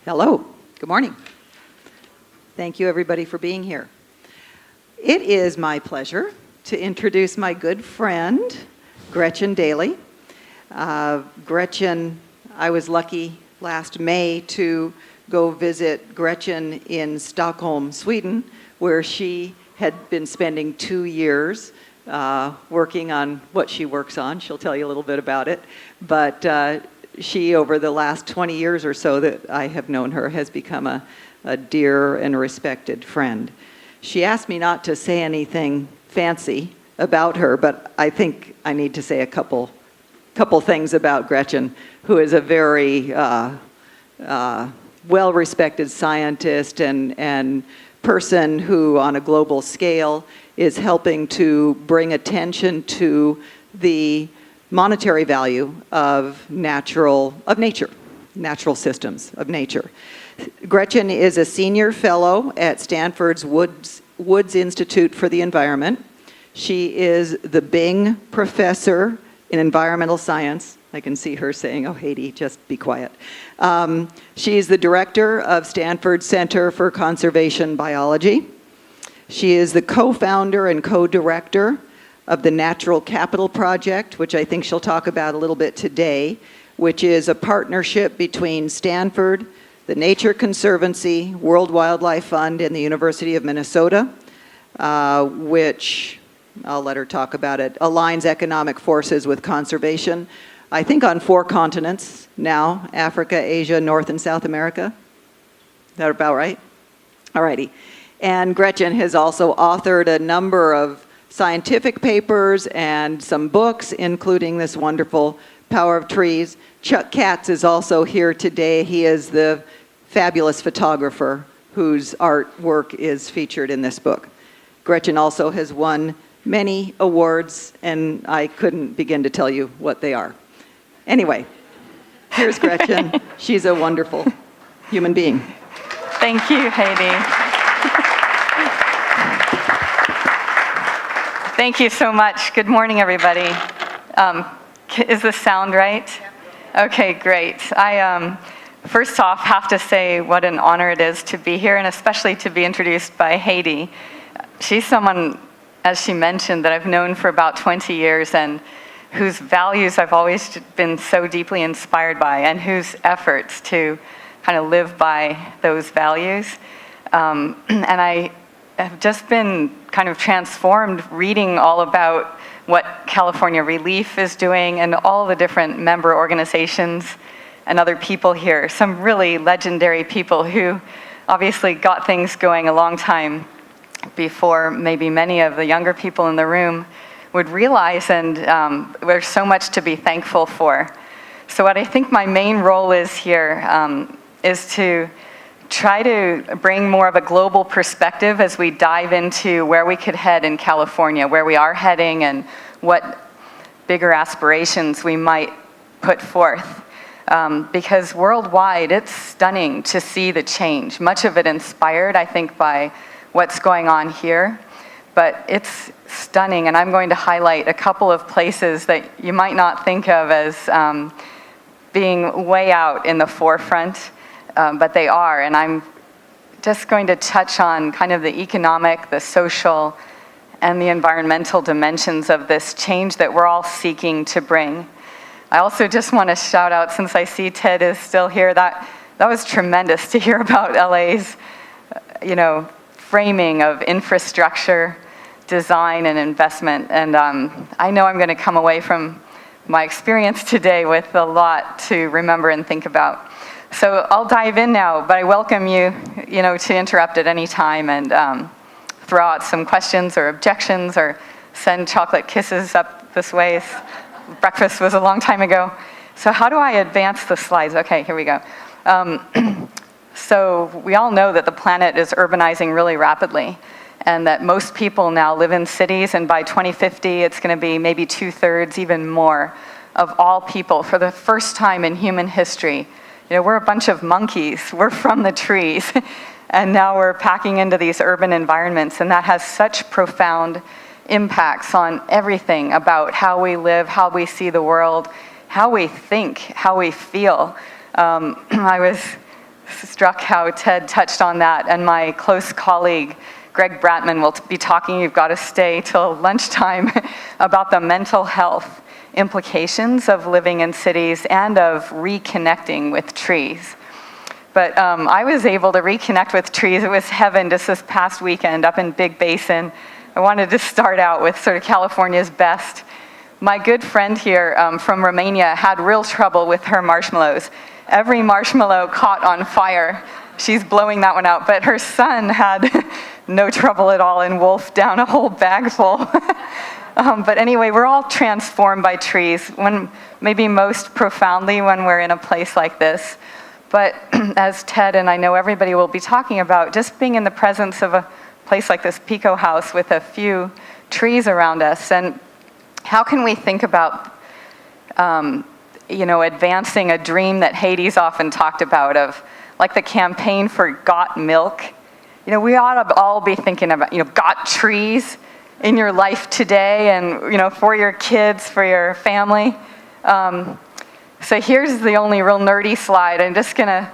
Hello. Good morning. Thank you, everybody, for being here. It is my pleasure to introduce my good friend, Gretchen Daly. Gretchen, I was lucky last May to go visit Gretchen in Stockholm, Sweden, where she had been spending 2 years working on what she works on. She'll tell you a little bit about it. But she, over the last 20 years or so that I have known her, has become a dear and respected friend. She asked me not to say anything fancy about her, but I think I need to say a couple things about Gretchen, who is a very well-respected scientist and person who, on a global scale, is helping to bring attention to the monetary value of natural systems of nature. Gretchen is a senior fellow at Stanford's Woods Institute for the Environment. She is the Bing Professor in Environmental Science. I can see her saying, "Oh, Haiti, just be quiet." She's the director of Stanford Center for Conservation Biology. She is the co-founder and co-director of the Natural Capital Project, which I think she'll talk about a little bit today, which is a partnership between Stanford, the Nature Conservancy, World Wildlife Fund, and the University of Minnesota, which, I'll let her talk about it, aligns economic forces with conservation, I think on 4 continents now: Africa, Asia, North and South America. Is that about right? All righty. And Gretchen has also authored a number of scientific papers and some books, including this wonderful Power of Trees. Chuck Katz is also here today. He is the fabulous photographer whose artwork is featured in this book. Gretchen also has won many awards, and I couldn't begin to tell you what they are. Anyway, here's Gretchen. She's a wonderful human being. Thank you, Heidi. Thank you so much. Good morning, everybody. Is the sound right? Okay, great. I first off have to say what an honor it is to be here, and especially to be introduced by Heidi. She's someone, as she mentioned, that I've known for about 20 years and whose values I've always been so deeply inspired by, and whose efforts to kind of live by those values. And I have just been kind of transformed reading all about what California Relief is doing and all the different member organizations and other people here. Some really legendary people who obviously got things going a long time before maybe many of the younger people in the room would realize, and there's so much to be thankful for. So what I think my main role is here is to try to bring more of a global perspective as we dive into where we could head in California, where we are heading, and what bigger aspirations we might put forth. Because worldwide, it's stunning to see the change. Much of it inspired, I think, by what's going on here. But it's stunning, and I'm going to highlight a couple of places that you might not think of as being way out in the forefront. But they are, and I'm just going to touch on kind of the economic, the social, and the environmental dimensions of this change that we're all seeking to bring. I also just want to shout out, since I see Ted is still here, that was tremendous to hear about LA's, framing of infrastructure, design, and investment. And I know I'm going to come away from my experience today with a lot to remember and think about. So I'll dive in now, but I welcome you, to interrupt at any time and throw out some questions or objections or send chocolate kisses up this way. Breakfast was a long time ago. So how do I advance the slides? Okay, here we go. So we all know that the planet is urbanizing really rapidly, and that most people now live in cities, and by 2050 it's going to be maybe 2/3, even more, of all people for the first time in human history. We're a bunch of monkeys. We're from the trees. And now we're packing into these urban environments, and that has such profound impacts on everything about how we live, how we see the world, how we think, how we feel. I was struck how Ted touched on that, and my close colleague, Greg Bratman, will be talking, you've got to stay till lunchtime, about the mental health implications of living in cities and of reconnecting with trees. But I was able to reconnect with trees. It was heaven just this past weekend up in Big Basin. I wanted to start out with sort of California's best. My good friend here from Romania had real trouble with her marshmallows. Every marshmallow caught on fire. She's blowing that one out. But her son had no trouble at all and wolfed down a whole bag full. But anyway, we're all transformed by trees, maybe most profoundly when we're in a place like this. But as Ted and I know everybody will be talking about, just being in the presence of a place like this Pico house with a few trees around us, and how can we think about advancing a dream that Hades often talked about, of like the campaign for Got Milk. We ought to all be thinking about, got trees in your life today, and for your kids, for your family. So here's the only real nerdy slide. I'm just going to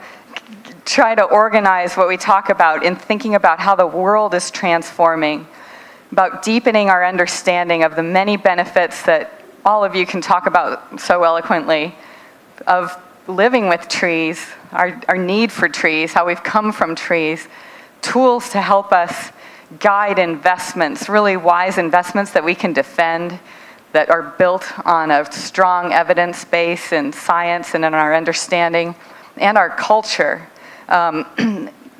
try to organize what we talk about in thinking about how the world is transforming, about deepening our understanding of the many benefits that all of you can talk about so eloquently, of living with trees, our need for trees, how we've come from trees, tools to help us guide investments, really wise investments that we can defend, that are built on a strong evidence base in science and in our understanding and our culture,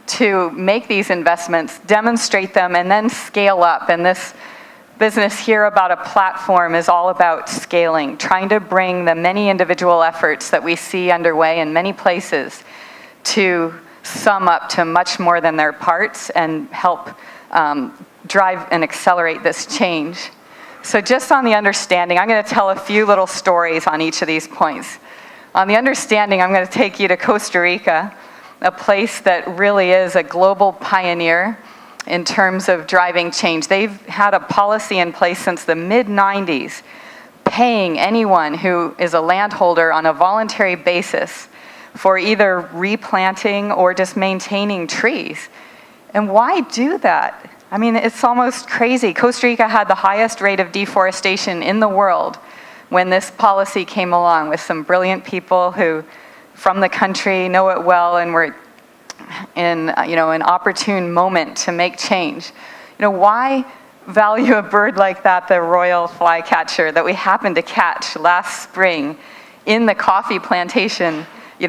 to make these investments, demonstrate them, and then scale up. And this business here about a platform is all about scaling, trying to bring the many individual efforts that we see underway in many places to sum up to much more than their parts and help drive and accelerate this change. So just on the understanding, I'm going to tell a few little stories on each of these points. On the understanding, I'm going to take you to Costa Rica, a place that really is a global pioneer in terms of driving change. They've had a policy in place since the mid-90s, paying anyone who is a landholder on a voluntary basis for either replanting or just maintaining trees. And why do that? I mean, it's almost crazy. Costa Rica had the highest rate of deforestation in the world when this policy came along, with some brilliant people who, from the country, know it well and were in an opportune moment to make change. Why value a bird like that, the royal flycatcher that we happened to catch last spring in the coffee plantation,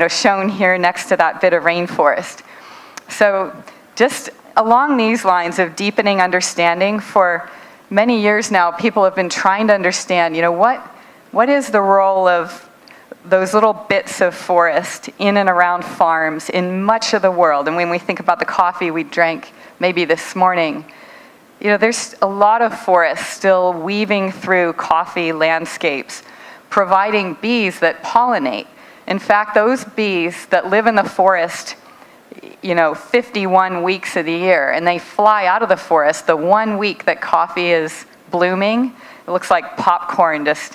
shown here next to that bit of rainforest? So just along these lines of deepening understanding, for many years now, people have been trying to understand, what is the role of those little bits of forest in and around farms in much of the world. And when we think about the coffee we drank maybe this morning, there's a lot of forest still weaving through coffee landscapes, providing bees that pollinate. In fact, those bees that live in the forest 51 weeks of the year, and they fly out of the forest the 1 week that coffee is blooming. It looks like popcorn, just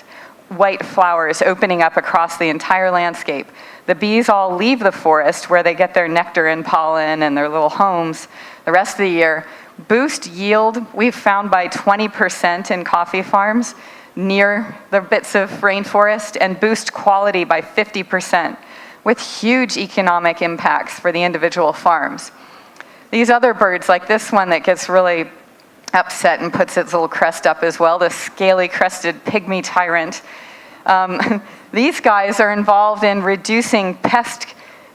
white flowers opening up across the entire landscape. The bees all leave the forest where they get their nectar and pollen and their little homes the rest of the year, boost yield, we've found, by 20% in coffee farms near the bits of rainforest, and boost quality by 50%. With huge economic impacts for the individual farms. These other birds, like this one that gets really upset and puts its little crest up as well, the scaly-crested pygmy tyrant, these guys are involved in reducing pest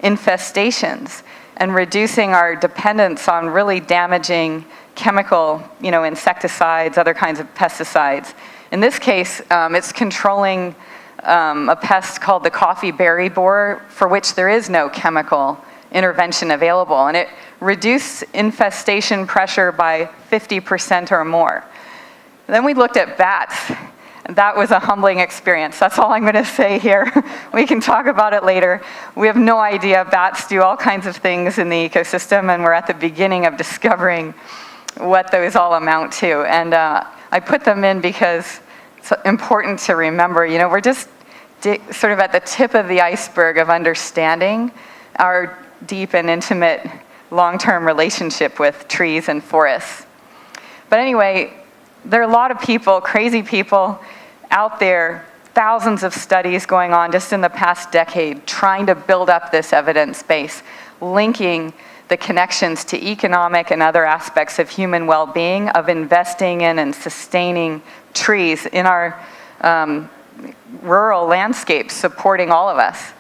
infestations and reducing our dependence on really damaging chemical, insecticides, other kinds of pesticides. In this case, it's controlling a pest called the coffee berry borer, for which there is no chemical intervention available, and it reduced infestation pressure by 50% or more. Then we looked at bats, and that was a humbling experience. That's all I'm going to say here. We can talk about it later. We have no idea. Bats do all kinds of things in the ecosystem, and we're at the beginning of discovering what those all amount to. And I put them in because it's important to remember, we're just sort of at the tip of the iceberg of understanding our deep and intimate long-term relationship with trees and forests. But anyway, there are a lot of people, crazy people out there, thousands of studies going on just in the past decade, trying to build up this evidence base, linking the connections to economic and other aspects of human well-being, of investing in and sustaining trees in our rural landscapes, supporting all of us.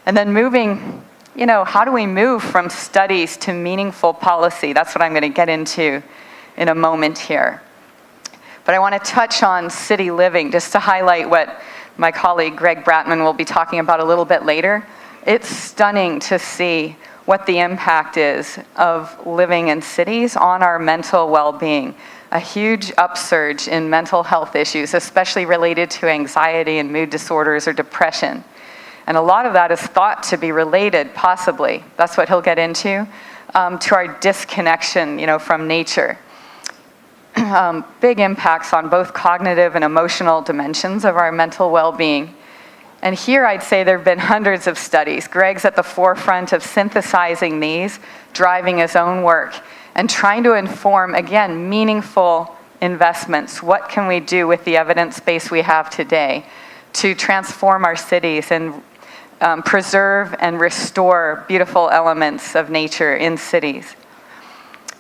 And then moving, how do we move from studies to meaningful policy? That's what I'm going to get into in a moment here. But I want to touch on city living just to highlight what my colleague Greg Bratman will be talking about a little bit later. It's stunning to see what the impact is of living in cities on our mental well-being. A huge upsurge in mental health issues, especially related to anxiety and mood disorders or depression. And a lot of that is thought to be related, possibly, that's what he'll get into, to our disconnection, from nature. Big impacts on both cognitive and emotional dimensions of our mental well-being. And here I'd say there have been hundreds of studies. Greg's at the forefront of synthesizing these, driving his own work, and trying to inform, again, meaningful investments. What can we do with the evidence base we have today to transform our cities and preserve and restore beautiful elements of nature in cities?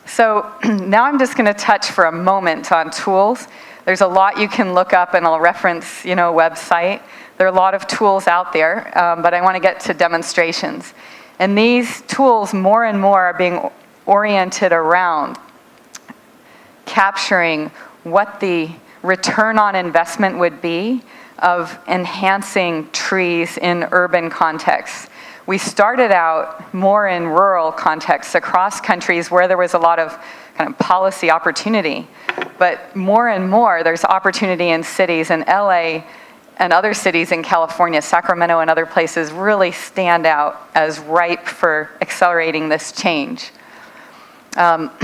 So now I'm just going to touch for a moment on tools. There's a lot you can look up, and I'll reference, a website. There are a lot of tools out there, but I want to get to demonstrations. And these tools, more and more, are being oriented around capturing what the return on investment would be of enhancing trees in urban contexts. We started out more in rural contexts across countries where there was a lot of kind of policy opportunity. But more and more, there's opportunity in cities, and LA and other cities in California, Sacramento and other places, really stand out as ripe for accelerating this change.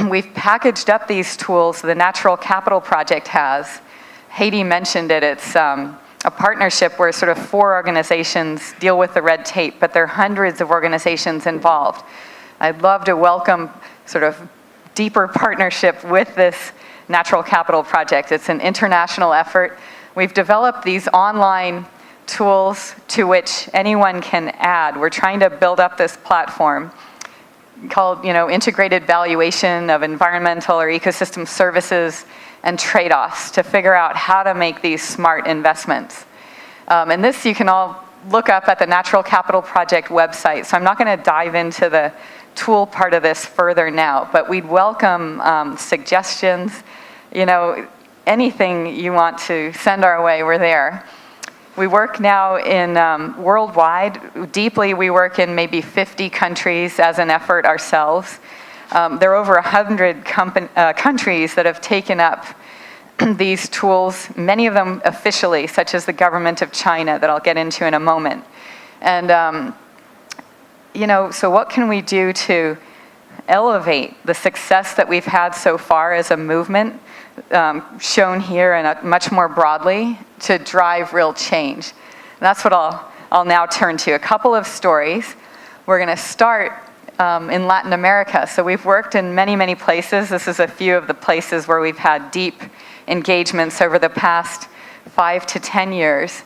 We've packaged up these tools the Natural Capital Project has. Haiti mentioned it. It's a partnership where sort of 4 organizations deal with the red tape, but there are hundreds of organizations involved. I'd love to welcome sort of deeper partnership with this Natural Capital Project. It's an international effort. We've developed these online tools to which anyone can add. We're trying to build up this platform called, integrated valuation of environmental or ecosystem services and trade-offs to figure out how to make these smart investments. And this you can all look up at the Natural Capital Project website. So I'm not going to dive into the tool part of this further now, but we'd welcome suggestions, anything you want to send our way, we're there. We work now in worldwide. Deeply, we work in maybe 50 countries as an effort ourselves. There are over 100 countries that have taken up these tools, many of them officially, such as the government of China, that I'll get into in a moment. And, so what can we do to elevate the success that we've had so far as a movement, shown here and much more broadly, to drive real change? And that's what I'll now turn to. A couple of stories. We're going to start in Latin America. So we've worked in many, many places. This is a few of the places where we've had deep engagements over the past 5 to 10 years.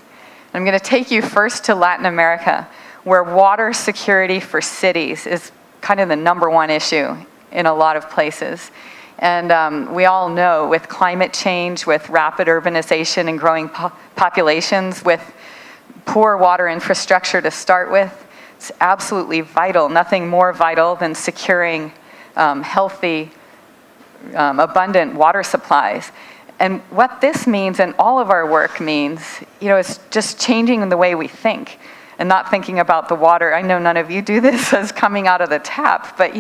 I'm going to take you first to Latin America, where water security for cities is kind of the #1 issue in a lot of places. And we all know with climate change, with rapid urbanization and growing populations, with poor water infrastructure to start with, it's absolutely vital, nothing more vital than securing healthy, abundant water supplies. And what this means, and all of our work means, is just changing the way we think and not thinking about the water. I know none of you do this as coming out of the tap, but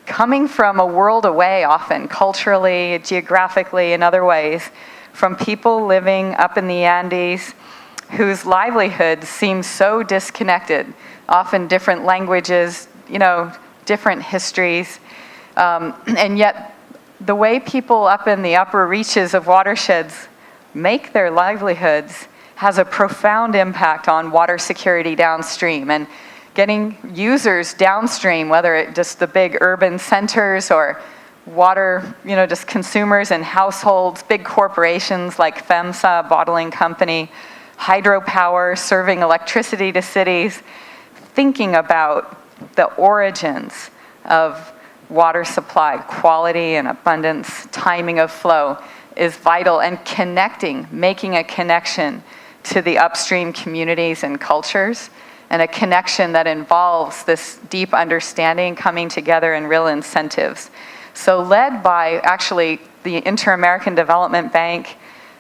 coming from a world away often, culturally, geographically, in other ways, from people living up in the Andes whose livelihoods seem so disconnected, often different languages, different histories, and yet the way people up in the upper reaches of watersheds make their livelihoods has a profound impact on water security downstream. And getting users downstream, whether it just the big urban centers or water, just consumers and households, big corporations like FEMSA, bottling company, hydropower, serving electricity to cities, thinking about the origins of water supply, quality and abundance, timing of flow is vital, and connecting, making a connection to the upstream communities and cultures, and a connection that involves this deep understanding coming together and real incentives. So led by actually the Inter-American Development Bank,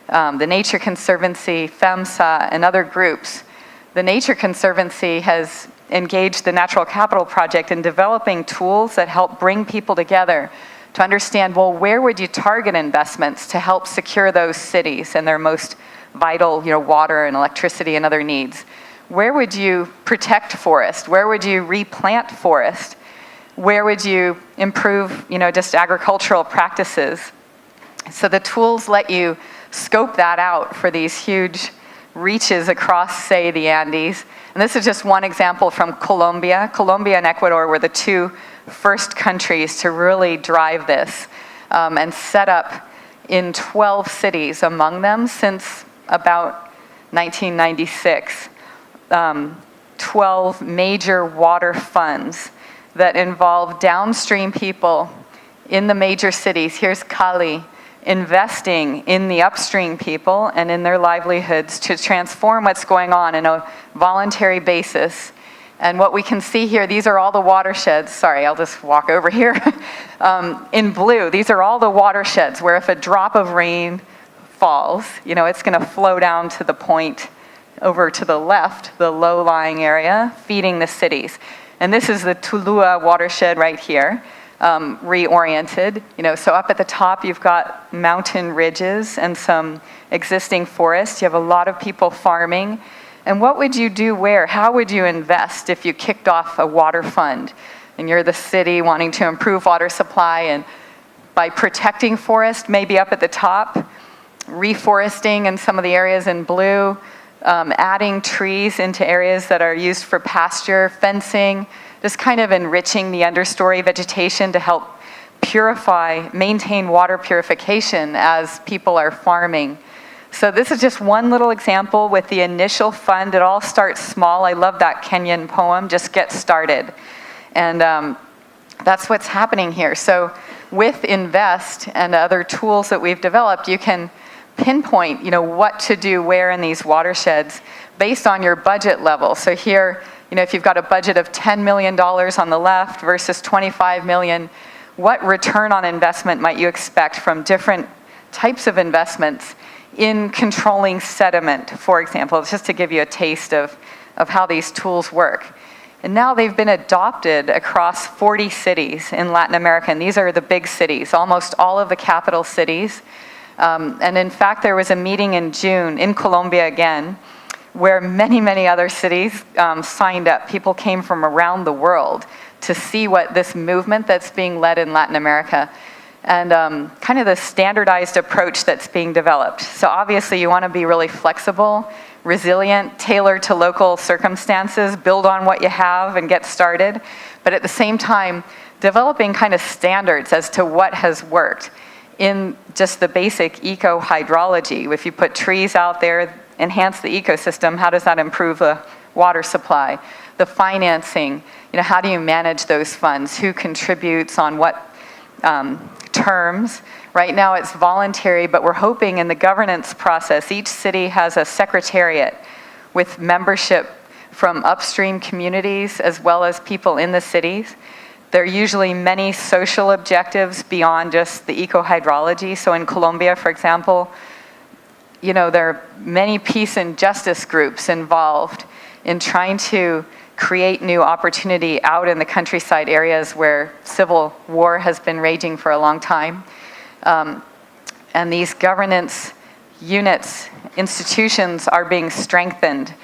the Nature Conservancy, FEMSA, and other groups, the Nature Conservancy has engaged the Natural Capital Project in developing tools that help bring people together to understand, well, where would you target investments to help secure those cities and their most vital, water and electricity and other needs? Where would you protect forest? Where would you replant forest? Where would you improve, just agricultural practices? So the tools let you scope that out for these huge reaches across, say, the Andes. And this is just one example from Colombia. Colombia and Ecuador were the two first countries to really drive this and set up in 12 cities, among them since about 1996, 12 major water funds that involve downstream people in the major cities. Here's Cali, investing in the upstream people and in their livelihoods to transform what's going on a voluntary basis. And what we can see here, these are all the watersheds. Sorry, I'll just walk over here. In blue, these are all the watersheds where if a drop of rain falls, it's going to flow down to the point over to the left, the low-lying area, feeding the cities. And this is the Tulua watershed right here, reoriented. So up at the top, you've got mountain ridges and some existing forests. You have a lot of people farming. And what would you do where? How would you invest if you kicked off a water fund and you're the city wanting to improve water supply, and by protecting forest, maybe up at the top, reforesting in some of the areas in blue, adding trees into areas that are used for pasture, fencing, just kind of enriching the understory vegetation to help purify, maintain water purification as people are farming. So this is just one little example with the initial fund. It all starts small. I love that Kenyan poem, just get started. And that's what's happening here. So with Invest and other tools that we've developed, you can pinpoint, what to do where in these watersheds based on your budget level. So here, if you've got a budget of $10 million on the left versus 25 million, what return on investment might you expect from different types of investments in controlling sediment, for example? It's just to give you a taste of how these tools work. And now they've been adopted across 40 cities in Latin America, and these are the big cities, almost all of the capital cities. And in fact, there was a meeting in June in Colombia again, where many, many other cities signed up. People came from around the world to see what this movement that's being led in Latin America, and kind of the standardized approach that's being developed. So obviously you want to be really flexible, resilient, tailored to local circumstances, build on what you have and get started, but at the same time, developing kind of standards as to what has worked in just the basic eco-hydrology. If you put trees out there, enhance the ecosystem, how does that improve the water supply? The financing, how do you manage those funds? Who contributes on what terms? Right now it's voluntary, but we're hoping in the governance process, each city has a secretariat with membership from upstream communities as well as people in the cities. There are usually many social objectives beyond just the eco-hydrology. So in Colombia, for example, there are many peace and justice groups involved in trying to create new opportunity out in the countryside areas where civil war has been raging for a long time. And these governance units, institutions are being strengthened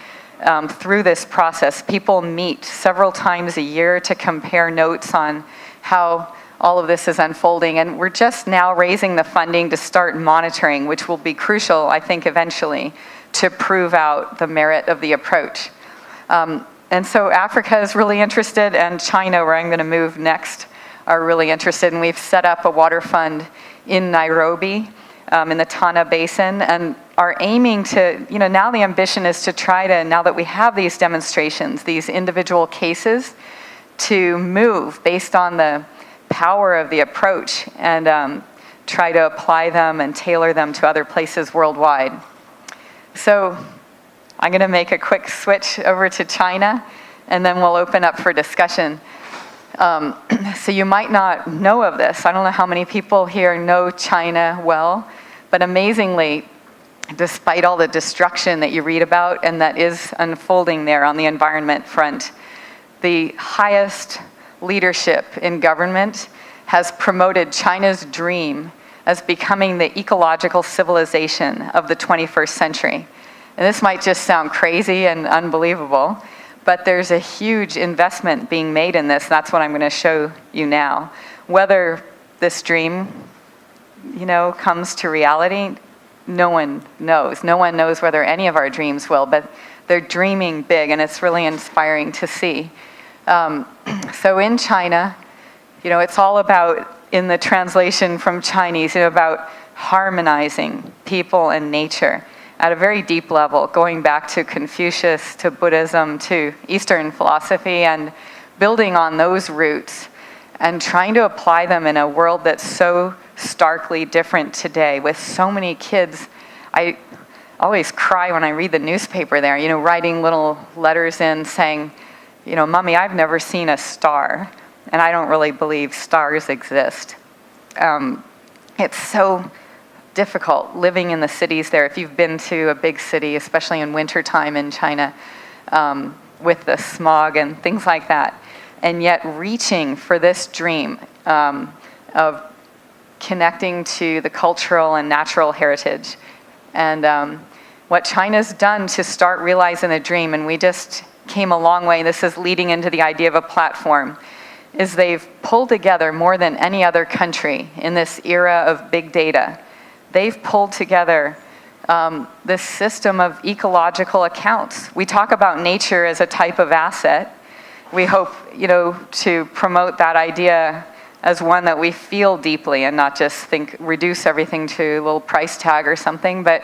through this process. People meet several times a year to compare notes on how all of this is unfolding. And we're just now raising the funding to start monitoring, which will be crucial, I think, eventually, to prove out the merit of the approach. And so Africa is really interested, and China, where I'm going to move next, are really interested. And we've set up a water fund in Nairobi, in the Tana Basin, and are aiming to, now the ambition is to try to, now that we have these demonstrations, these individual cases, to move based on the power of the approach and try to apply them and tailor them to other places worldwide. So I'm going to make a quick switch over to China, and then we'll open up for discussion. So you might not know of this. I don't know how many people here know China well, but amazingly, despite all the destruction that you read about and that is unfolding there on the environment front, the highest leadership in government has promoted China's dream as becoming the ecological civilization of the 21st century. And this might just sound crazy and unbelievable, but there's a huge investment being made in this. That's what I'm going to show you now. Whether this dream, comes to reality, no one knows. No one knows whether any of our dreams will, but they're dreaming big, and it's really inspiring to see. So in China, it's all about, in the translation from Chinese, about harmonizing people and nature at a very deep level, going back to Confucius, to Buddhism, to Eastern philosophy, and building on those roots and trying to apply them in a world that's so starkly different today, with so many kids. I always cry when I read the newspaper there, writing little letters in saying, Mommy, I've never seen a star, and I don't really believe stars exist. It's so difficult living in the cities there. If you've been to a big city, especially in wintertime in China, with the smog and things like that, and yet reaching for this dream of connecting to the cultural and natural heritage. And what China's done to start realizing the dream, and we just came a long way, this is leading into the idea of a platform, is they've pulled together more than any other country in this era of big data. They've pulled together this system of ecological accounts. We talk about nature as a type of asset. We hope, to promote that idea as one that we feel deeply and not just reduce everything to a little price tag or something. But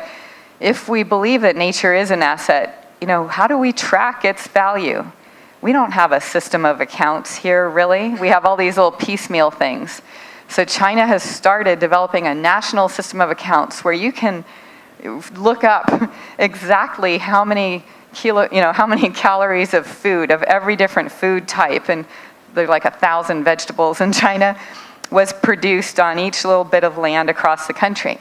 if we believe that nature is an asset, how do we track its value? We don't have a system of accounts here, really. We have all these little piecemeal things. So China has started developing a national system of accounts where you can look up exactly how many calories of food, of every different food type, and there's like 1,000 vegetables in China, was produced on each little bit of land across the country.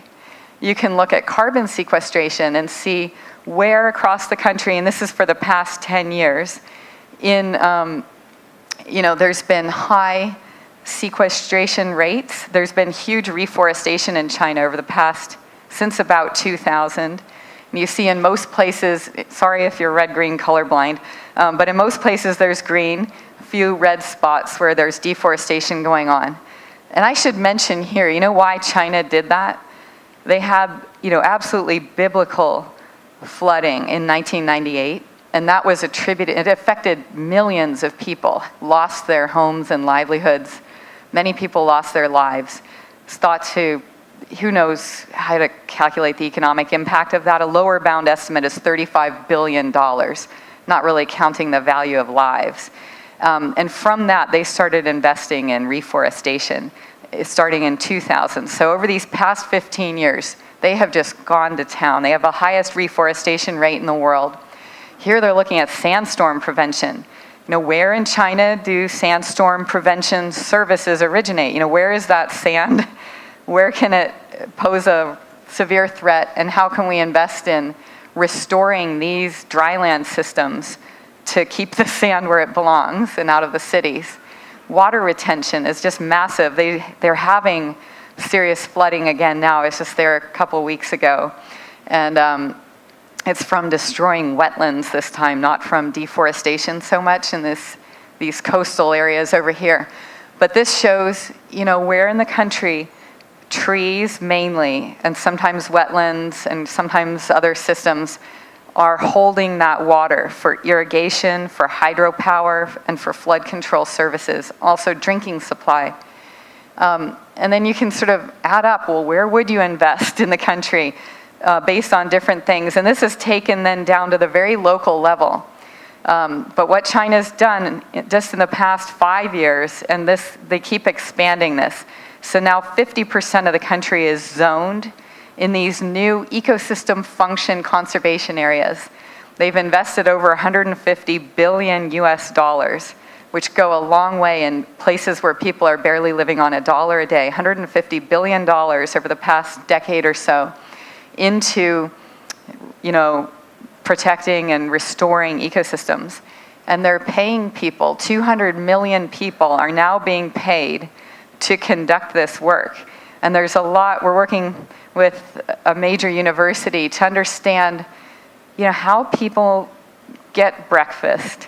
You can look at carbon sequestration and see where across the country, and this is for the past 10 years, there's been high sequestration rates. There's been huge reforestation in China over the past, since about 2000. And you see in most places, sorry if you're red-green colorblind, but in most places there's green, a few red spots where there's deforestation going on. And I should mention here, why China did that? They had, absolutely biblical flooding in 1998. And that was it affected millions of people, lost their homes and livelihoods. Many people lost their lives. It's thought to, who knows how to calculate the economic impact of that? A lower bound estimate is $35 billion, not really counting the value of lives. And from that, they started investing in reforestation, starting in 2000. So over these past 15 years, they have just gone to town. They have the highest reforestation rate in the world. Here they're looking at sandstorm prevention. Where in China do sandstorm prevention services originate? Where is that sand? Where can it pose a severe threat? And how can we invest in restoring these dryland systems to keep the sand where it belongs and out of the cities? Water retention is just massive. They're having serious flooding again now. I was just there a couple weeks ago. And it's from destroying wetlands this time, not from deforestation so much in these coastal areas over here. But this shows, where in the country trees mainly, and sometimes wetlands and sometimes other systems, are holding that water for irrigation, for hydropower, and for flood control services, also drinking supply. And then you can sort of add up, well, where would you invest in the country based on different things? And this is taken then down to the very local level. But what China's done just in the past 5 years, and they keep expanding this. So now 50% of the country is zoned in these new ecosystem function conservation areas. They've invested over 150 billion US dollars, which go a long way in places where people are barely living on $1 a day, $150 billion over the past decade or so into, protecting and restoring ecosystems. And they're paying people, 200 million people are now being paid to conduct this work. And there's a lot, we're working with a major university to understand, how people get breakfast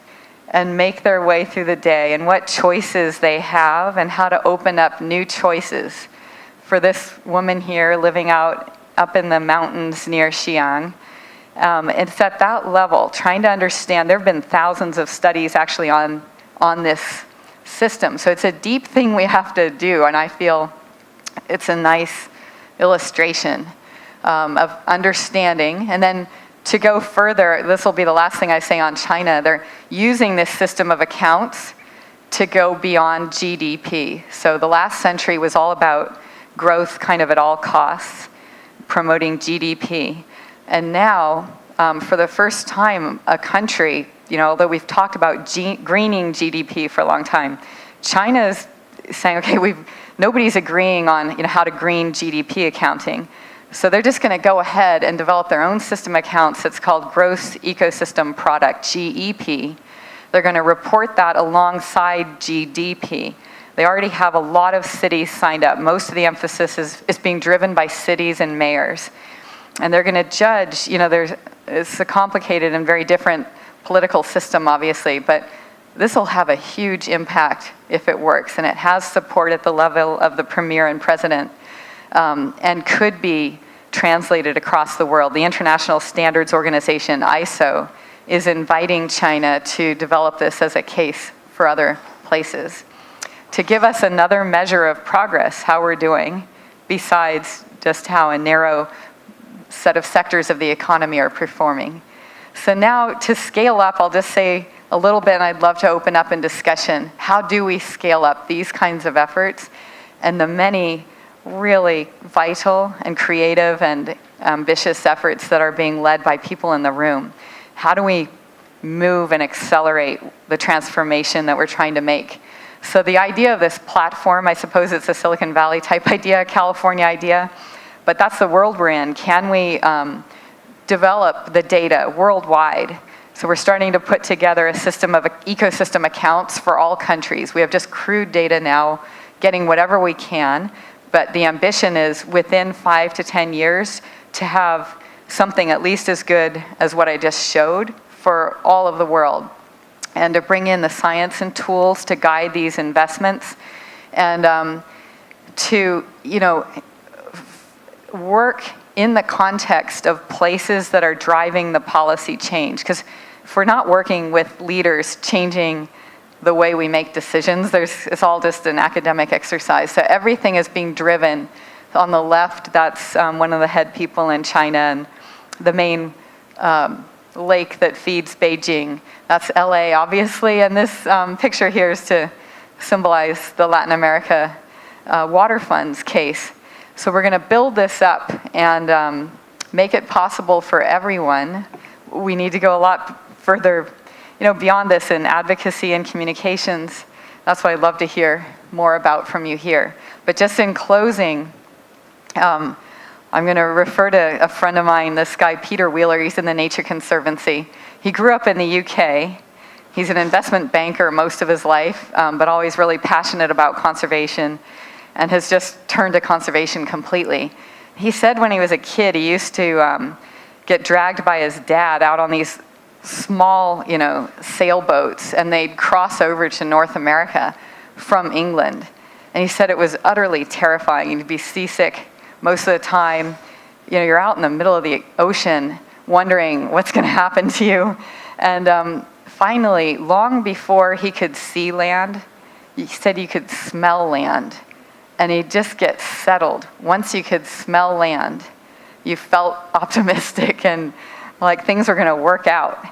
and make their way through the day and what choices they have and how to open up new choices. For this woman here living up in the mountains near Xi'an, it's at that level, trying to understand. There have been thousands of studies actually on this system. So it's a deep thing we have to do, and I feel it's a nice illustration of understanding. And then to go further, this will be the last thing I say on China, they're using this system of accounts to go beyond GDP. So the last century was all about growth kind of at all costs, promoting GDP. And now, for the first time, a country, although we've talked about greening GDP for a long time, China is saying, okay, nobody's agreeing on how to green GDP accounting. So they're just going to go ahead and develop their own system accounts. It's called Gross Ecosystem Product, GEP. They're going to report that alongside GDP. They already have a lot of cities signed up. Most of the emphasis is being driven by cities and mayors. And they're going to judge, it's a complicated and very different political system, obviously, but this will have a huge impact if it works. And it has support at the level of the premier and president, and could be translated across the world. The International Standards Organization, ISO, is inviting China to develop this as a case for other places, to give us another measure of progress, how we're doing, besides just how a narrow set of sectors of the economy are performing. So now to scale up, I'll just say a little bit, and I'd love to open up in discussion. How do we scale up these kinds of efforts and the many really vital and creative and ambitious efforts that are being led by people in the room? How do we move and accelerate the transformation that we're trying to make? So the idea of this platform, I suppose it's a Silicon Valley type idea, a California idea, but that's the world we're in. Can we develop the data worldwide? So we're starting to put together a system of ecosystem accounts for all countries. We have just crude data now, getting whatever we can, but the ambition is within 5 to 10 years to have something at least as good as what I just showed for all of the world, and to bring in the science and tools to guide these investments, and to work in the context of places that are driving the policy change. Because if we're not working with leaders changing the way we make decisions, it's all just an academic exercise. So everything is being driven. On the left, that's one of the head people in China, and the main lake that feeds Beijing. That's LA, obviously, and this picture here is to symbolize the Latin America water funds case. So we're going to build this up and make it possible for everyone. We need to go a lot further, beyond this in advocacy and communications. That's what I'd love to hear more about from you here. But just in closing, I'm going to refer to a friend of mine, this guy, Peter Wheeler. He's in the Nature Conservancy. He grew up in the UK. He's an investment banker most of his life, but always really passionate about conservation, and has just turned to conservation completely. He said when he was a kid, he used to get dragged by his dad out on these small, sailboats, and they'd cross over to North America from England. And he said it was utterly terrifying. You'd be seasick most of the time. You're out in the middle of the ocean wondering what's going to happen to you. And finally, long before he could see land, he said you could smell land. And he'd just get settled. Once you could smell land, you felt optimistic and like things were going to work out.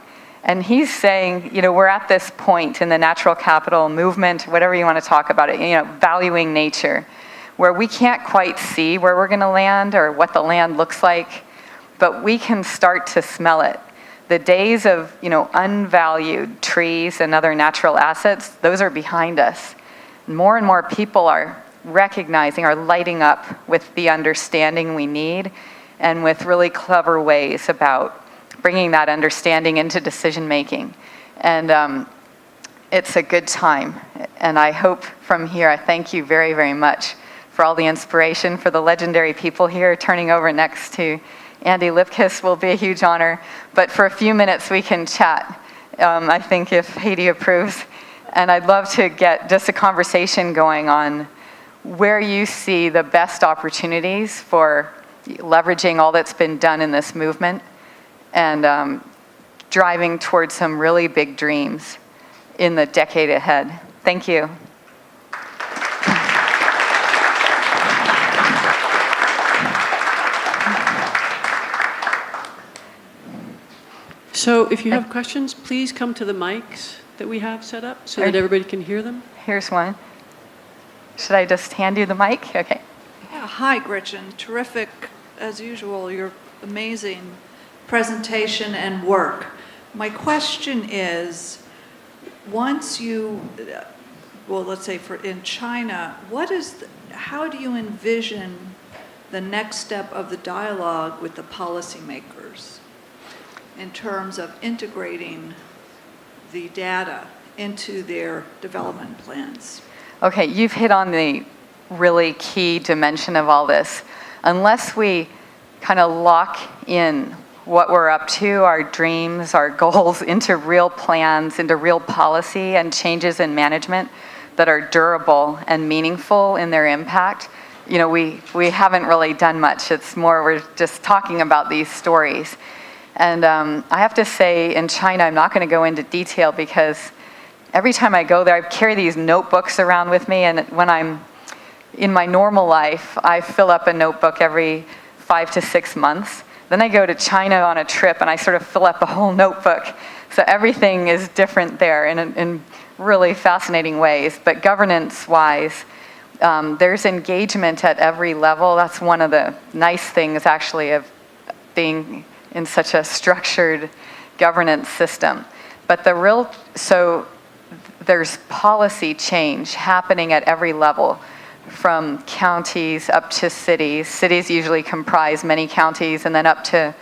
And he's saying, we're at this point in the natural capital movement, whatever you want to talk about it, valuing nature, where we can't quite see where we're going to land or what the land looks like, but we can start to smell it. The days of, unvalued trees and other natural assets, those are behind us. More and more people are recognizing, are lighting up with the understanding we need and with really clever ways about bringing that understanding into decision making. And it's a good time. And I hope from here, I thank you very, very much for all the inspiration, for the legendary people here. Turning over next to Andy Lipkiss will be a huge honor. But for a few minutes we can chat, I think, if Haiti approves. And I'd love to get just a conversation going on where you see the best opportunities for leveraging all that's been done in this movement and driving towards some really big dreams in the decade ahead. Thank you. So if you have questions, please come to the mics that we have set up so that everybody can hear them. Here's one. Should I just hand you the mic? Okay. Yeah, hi, Gretchen. Terrific, as usual, your amazing presentation and work. My question is, once you, let's say in China, how do you envision the next step of the dialogue with the policymakers in terms of integrating the data into their development plans? Okay, you've hit on the really key dimension of all this. Unless we kind of lock in what we're up to, our dreams, our goals, into real plans, into real policy and changes in management that are durable and meaningful in their impact, we haven't really done much. It's more we're just talking about these stories. And I have to say, in China, I'm not going to go into detail because every time I go there, I carry these notebooks around with me, and when I'm in my normal life, I fill up a notebook every 5 to 6 months. Then I go to China on a trip, and I sort of fill up a whole notebook. So everything is different there in really fascinating ways. But governance-wise, there's engagement at every level. That's one of the nice things, actually, of being in such a structured governance system. But there's policy change happening at every level, from counties up to cities. Cities usually comprise many counties, and then up to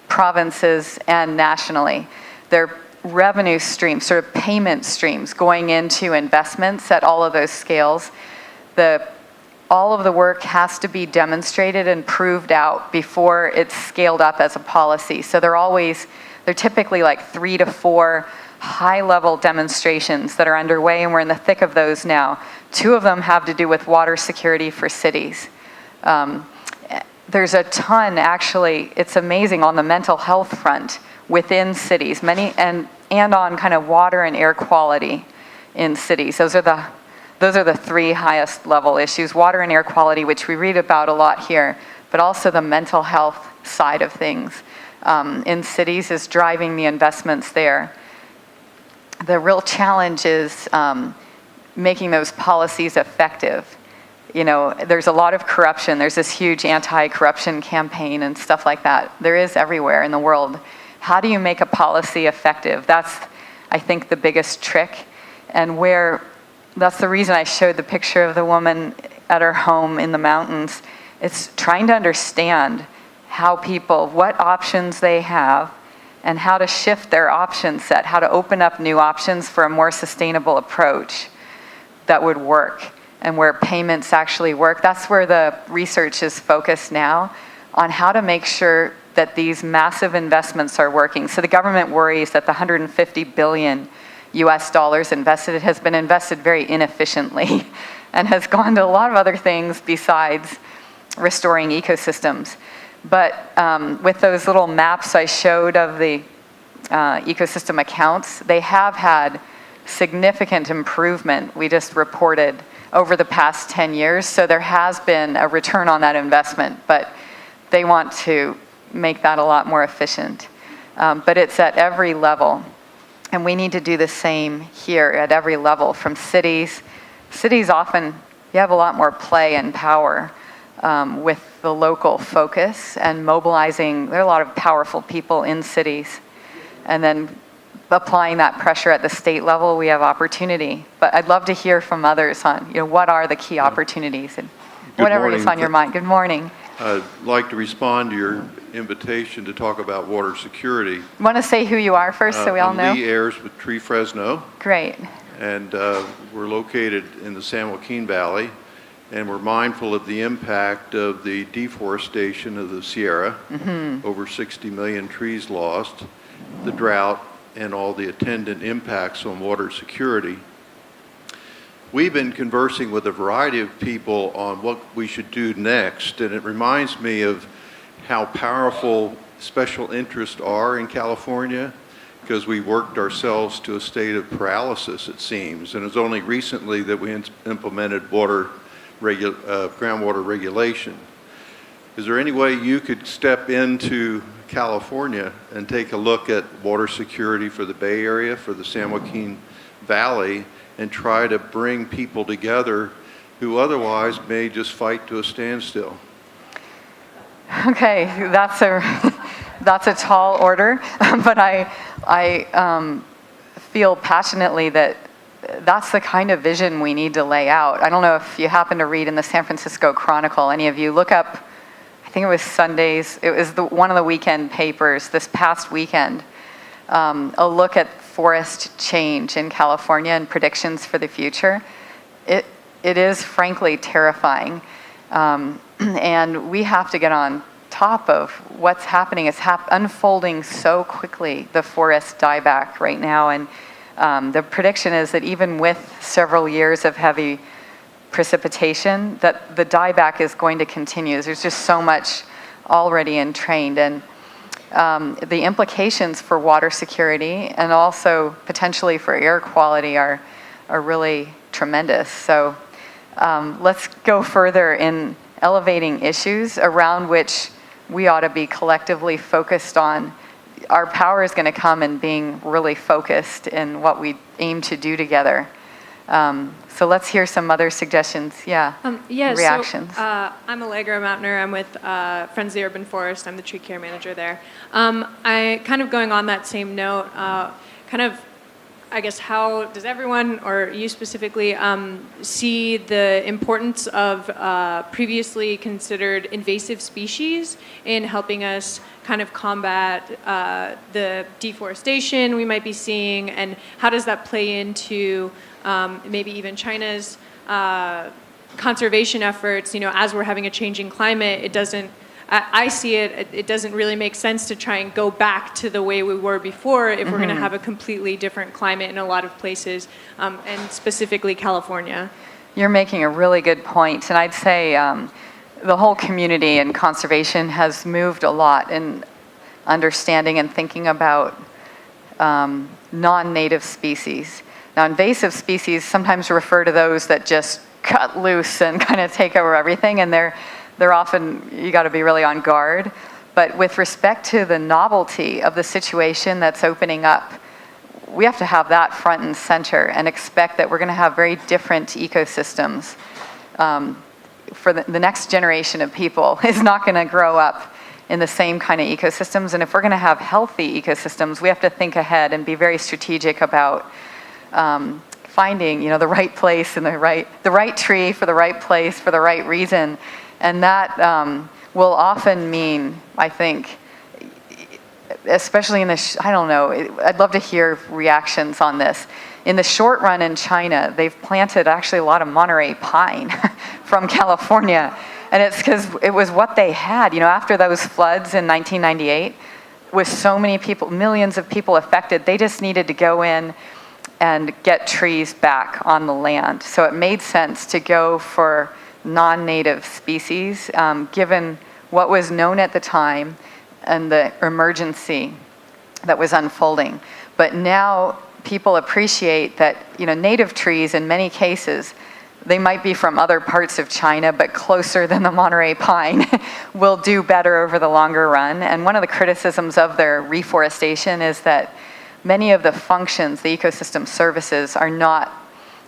provinces and nationally. There are revenue streams, sort of payment streams, going into investments at all of those scales. All of the work has to be demonstrated and proved out before it's scaled up as a policy. So they're typically like 3 to 4 high-level demonstrations that are underway, and we're in the thick of those now. 2 of them have to do with water security for cities. There's a ton, actually, it's amazing, on the mental health front within cities, and on kind of water and air quality in cities. Those are the 3 highest level issues: water and air quality, which we read about a lot here, but also the mental health side of things in cities is driving the investments there. The real challenge is making those policies effective. There's a lot of corruption. There's this huge anti-corruption campaign and stuff like that. There is everywhere in the world. How do you make a policy effective? That's, I think, the biggest trick. And that's the reason I showed the picture of the woman at her home in the mountains. It's trying to understand what options they have, and how to shift their option set, how to open up new options for a more sustainable approach that would work, and where payments actually work. That's where the research is focused now, on how to make sure that these massive investments are working. So the government worries that the $150 billion US dollars invested has been invested very inefficiently and has gone to a lot of other things besides restoring ecosystems. But with those little maps I showed of the ecosystem accounts, they have had significant improvement, we just reported, over the past 10 years. So there has been a return on that investment, but they want to make that a lot more efficient. But it's at every level. And we need to do the same here at every level, from cities. Cities often, you have a lot more play and power with the local focus and mobilizing. There are a lot of powerful people in cities. And then applying that pressure at the state level, we have opportunity. But I'd love to hear from others on, what are the key opportunities and whatever is on your mind. Good morning. I'd like to respond to your invitation to talk about water security. Want to say who you are first so we all know? I'm Lee Ayers with Tree Fresno. Great. And we're located in the San Joaquin Valley, and we're mindful of the impact of the deforestation of the Sierra, over 60 million trees lost, the drought, and all the attendant impacts on water security. We've been conversing with a variety of people on what we should do next, and it reminds me of how powerful special interests are in California, because we worked ourselves to a state of paralysis, it seems, and it's only recently that we implemented groundwater regulation. Is there any way you could step into California and take a look at water security for the Bay Area, for the San Joaquin Valley, and try to bring people together who otherwise may just fight to a standstill? Okay, that's a tall order, but I feel passionately that that's the kind of vision we need to lay out. I don't know if you happen to read in the San Francisco Chronicle, any of you, look up, I think it was Sundays, it was one of the weekend papers this past weekend, a look at forest change in California and predictions for the future. It is frankly terrifying. And we have to get on top of what's happening. It's unfolding so quickly, the forest dieback right now. And the prediction is that even with several years of heavy precipitation, that the dieback is going to continue. There's just so much already entrained. And the implications for water security and also potentially for air quality are really tremendous. So let's go further in elevating issues around which we ought to be collectively focused on. Our power is going to come in being really focused in what we aim to do together. So let's hear some other suggestions. Reactions. So, I'm Allegra Mautner. I'm with Friends of the Urban Forest. I'm the tree care manager there. I kind of going on that same note, I guess, how does everyone, or you specifically, see the importance of previously considered invasive species in helping us kind of combat the deforestation we might be seeing, and how does that play into maybe even China's conservation efforts? As we're having a changing climate, I see it doesn't really make sense to try and go back to the way we were before if we're going to have a completely different climate in a lot of places, and specifically California. You're making a really good point, and I'd say the whole community in conservation has moved a lot in understanding and thinking about non-native species. Now, invasive species sometimes refer to those that just cut loose and kind of take over everything, and they're often, you got to be really on guard. But with respect to the novelty of the situation that's opening up, we have to have that front and center and expect that we're going to have very different ecosystems. For the next generation of people is not going to grow up in the same kind of ecosystems. And if we're going to have healthy ecosystems, we have to think ahead and be very strategic about finding, the right place and the right tree for the right place for the right reason. And that will often mean, I think, especially in the, I don't know, I'd love to hear reactions on this. In the short run in China, they've planted actually a lot of Monterey pine from California. And it's because it was what they had, after those floods in 1998, with so many people, millions of people affected, they just needed to go in and get trees back on the land. So it made sense to go for non-native species, given what was known at the time and the emergency that was unfolding. But now people appreciate that, native trees in many cases, they might be from other parts of China, but closer than the Monterey pine, will do better over the longer run. And one of the criticisms of their reforestation is that many of the functions, the ecosystem services, are not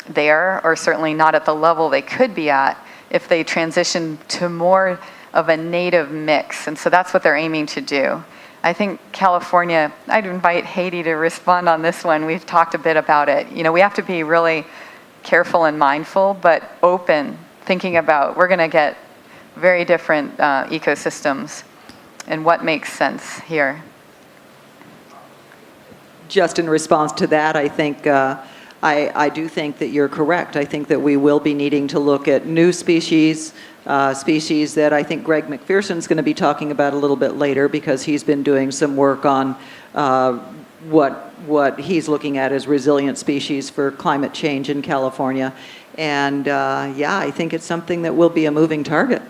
there, or certainly not at the level they could be at if they transition to more of a native mix. And so that's what they're aiming to do. I think California, I'd invite Haiti to respond on this one. We've talked a bit about it. We have to be really careful and mindful, but open, thinking about we're going to get very different ecosystems and what makes sense here. Just in response to that, I think I do think that you're correct. I think that we will be needing to look at new species, species that I think Greg McPherson's going to be talking about a little bit later, because he's been doing some work on what he's looking at as resilient species for climate change in California. And I think it's something that will be a moving target.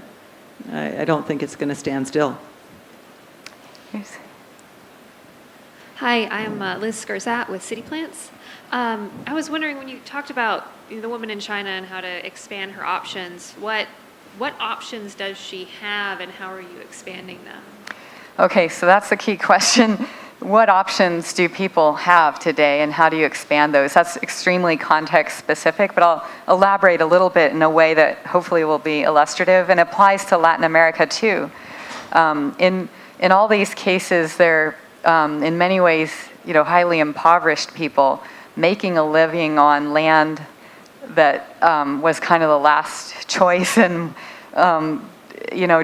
I don't think it's going to stand still. Yes. Hi, I'm Liz Skurzat with City Plants. I was wondering, when you talked about the woman in China and how to expand her options, what options does she have, and how are you expanding them? Okay, so that's the key question. What options do people have today, and how do you expand those? That's extremely context specific, but I'll elaborate a little bit in a way that hopefully will be illustrative and applies to Latin America too. In all these cases, they're in many ways, highly impoverished people making a living on land that was kind of the last choice, and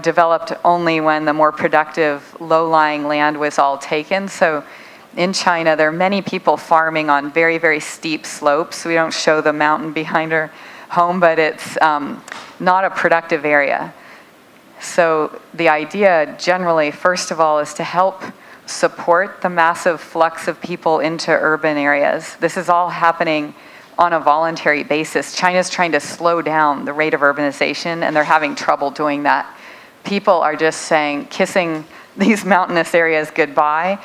developed only when the more productive low-lying land was all taken. So in China, there are many people farming on very, very steep slopes. We don't show the mountain behind our home, but it's not a productive area. So the idea generally, first of all, is to help support the massive flux of people into urban areas. This is all happening on a voluntary basis. China's trying to slow down the rate of urbanization, and they're having trouble doing that. People are just kissing these mountainous areas goodbye.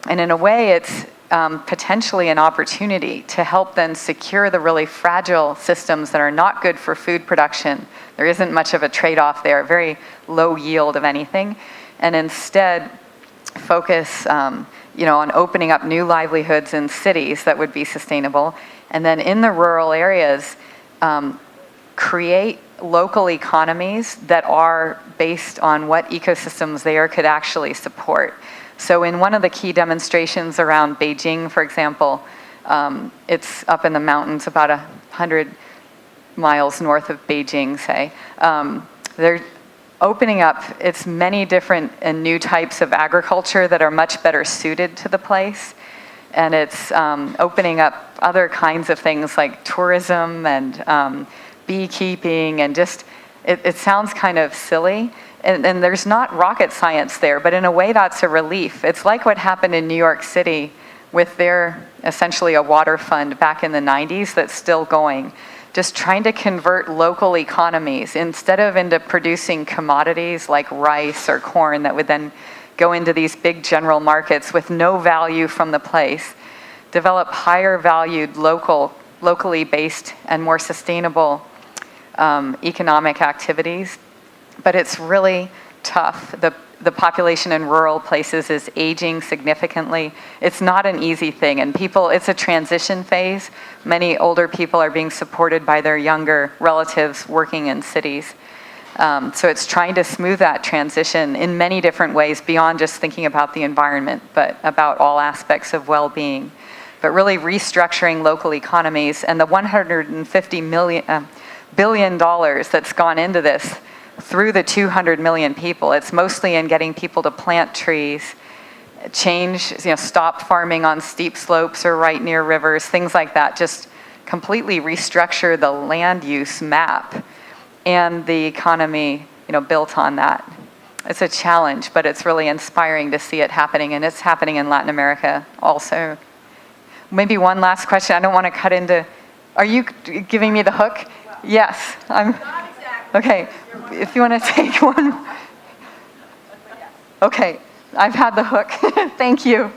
And in a way, it's potentially an opportunity to help then secure the really fragile systems that are not good for food production. There isn't much of a trade-off there, very low yield of anything. And instead, focus on opening up new livelihoods in cities that would be sustainable. And then in the rural areas, create local economies that are based on what ecosystems there could actually support. So in one of the key demonstrations around Beijing, for example, it's up in the mountains about 100 miles north of Beijing, say. They're opening up its many different and new types of agriculture that are much better suited to the place. And it's opening up other kinds of things like tourism and beekeeping, and just, it sounds kind of silly. And there's not rocket science there, but in a way that's a relief. It's like what happened in New York City with their, essentially a water fund back in the 90s that's still going. Just trying to convert local economies instead of into producing commodities like rice or corn that would then go into these big general markets with no value from the place. Develop higher valued locally based and more sustainable economic activities. But it's really tough. The population in rural places is aging significantly. It's not an easy thing, and it's a transition phase. Many older people are being supported by their younger relatives working in cities. So it's trying to smooth that transition in many different ways beyond just thinking about the environment, but about all aspects of well-being. But really restructuring local economies, and the $150 billion that's gone into this through the 200 million people. It's mostly in getting people to plant trees, stop farming on steep slopes or right near rivers, things like that. Just completely restructure the land use map and the economy, built on that. It's a challenge, but it's really inspiring to see it happening, and it's happening in Latin America also. Maybe one last question. I don't want to cut into, are you giving me the hook? Yes, I'm. Okay, if you want to take one. Okay, I've had the hook. Thank you.